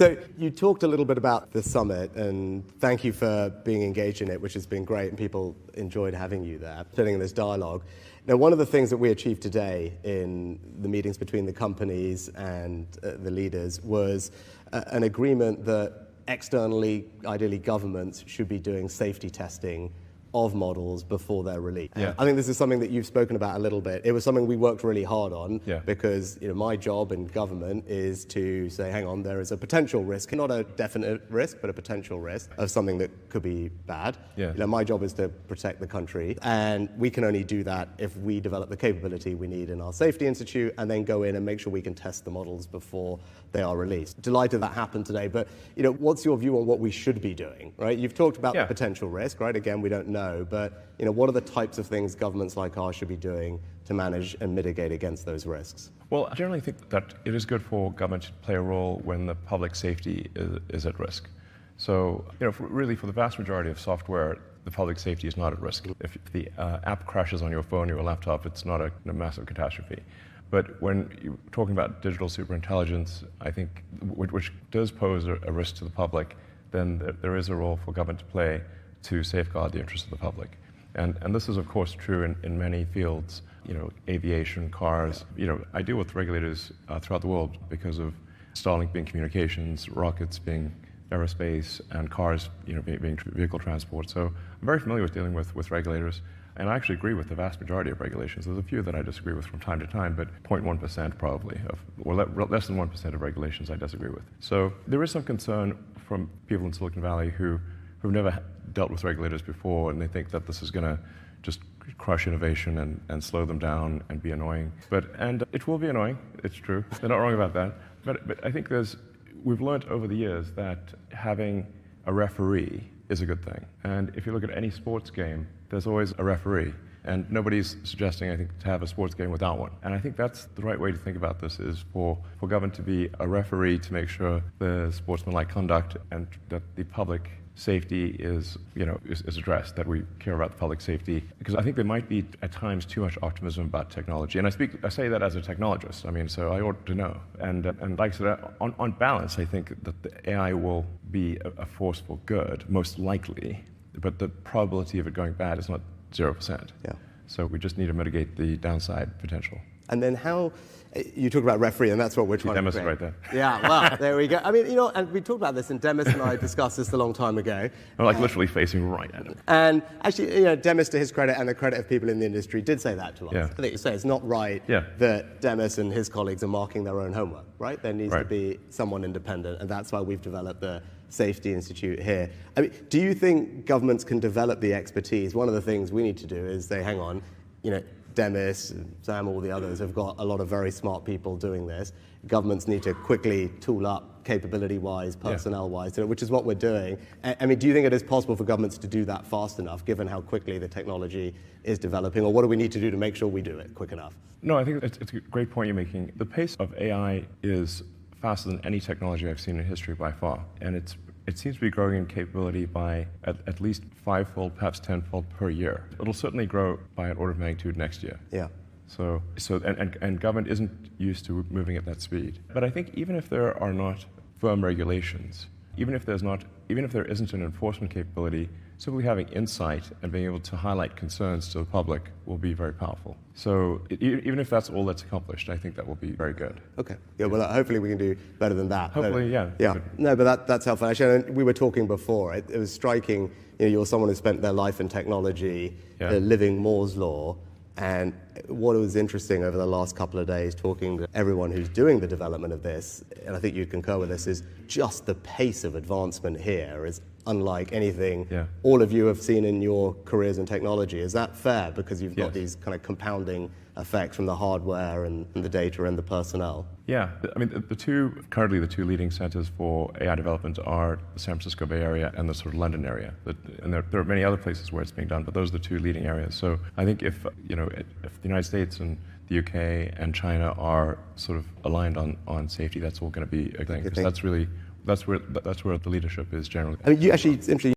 So you talked a little bit about the summit, and thank you for being engaged in it, which has been great, and people enjoyed having you there, sitting in this dialogue. Now, one of the things that we achieved today in the meetings between the companies and the leaders was an agreement that externally, ideally governments, should be doing safety testing of models before they're released. Yeah. I think this is something that you've spoken about a little bit. It was something we worked really hard on because my job in government is to say, hang on, there is a potential risk, not a definite risk, but a potential risk of something that could be bad. My job is to protect the country, and we can only do that if we develop the capability we need in our safety institute and then go in and make sure we can test the models before they are released. Delighted that happened today, but what's your view on what we should be doing, right? You've talked about the potential risk, right? Again, we don't know. But what are the types of things governments like ours should be doing to manage and mitigate against those risks? Well, I generally think that it is good for government to play a role when the public safety is at risk. So, really for the vast majority of software, the public safety is not at risk. If the app crashes on your phone or your laptop, it's not a massive catastrophe. But when you're talking about digital superintelligence, I think, which does pose a risk to the public, then there is a role for government to play to safeguard the interests of the public. And this is, of course, true in many fields, aviation, cars. I deal with regulators throughout the world because of Starlink being communications, rockets being aerospace, and cars being vehicle transport. So I'm very familiar with dealing with regulators. And I actually agree with the vast majority of regulations. There's a few that I disagree with from time to time, but 0.1% probably, or less than 1% of regulations I disagree with. So there is some concern from people in Silicon Valley who've never dealt with regulators before, and they think that this is going to just crush innovation and slow them down and be annoying. And it will be annoying, it's true. They're not wrong about that. But I think we've learned over the years that having a referee is a good thing. And if you look at any sports game, there's always a referee. And nobody's suggesting, I think, to have a sports game without one. And I think that's the right way to think about this, is for government to be a referee to make sure the sportsmanlike conduct and that the public safety is addressed, that we care about the public safety. Because I think there might be, at times, too much optimism about technology. And I say that as a technologist, so I ought to know. And like I said, on balance, I think that the AI will be a force for good, most likely. But the probability of it going bad is not 0%. Yeah. So we just need to mitigate the downside potential. And then you talk about referee, and that's what we're trying to create. Right there. Yeah, well, there we go. And we talked about this, and Demis and I discussed this a long time ago. I'm literally facing right at him. And actually, Demis, to his credit and the credit of people in the industry, did say that to us. Yeah. I think you say it's not right that Demis and his colleagues are marking their own homework, right? There needs to be someone independent, and that's why we've developed the Safety Institute here. Do you think governments can develop the expertise? One of the things we need to do is say, hang on, Demis, Sam, all the others have got a lot of very smart people doing this. Governments need to quickly tool up capability-wise, personnel-wise, which is what we're doing. Do you think it is possible for governments to do that fast enough, given how quickly the technology is developing, or what do we need to do to make sure we do it quick enough? No, I think it's a great point you're making. The pace of AI is faster than any technology I've seen in history by far, and it seems to be growing in capability by at least 5-fold, perhaps 10-fold per year. It'll certainly grow by an order of magnitude next year. Yeah. And government isn't used to moving at that speed. But I think even if there are not firm regulations, even if there isn't an enforcement capability, simply having insight and being able to highlight concerns to the public will be very powerful. So even if that's all that's accomplished, I think that will be very good. Okay. Yeah, well, hopefully we can do better than that. Hopefully, yeah. Yeah. No, but that's helpful. Actually, we were talking before. It was striking. You're someone who spent their life in technology, living Moore's Law. And what was interesting over the last couple of days, talking to everyone who's doing the development of this, and I think you'd concur with this, is just the pace of advancement here is unlike anything all of you have seen in your careers in technology. Is that fair? Because you've got these kind of compounding effects from the hardware and the data and the personnel. Yeah, currently the two leading centers for AI development are the San Francisco Bay Area and the sort of London area. And there are many other places where it's being done, but those are the two leading areas. So I think if the United States and the UK and China are sort of aligned on safety, that's all going to be a thing. Because that's where the leadership is generally. It's interesting.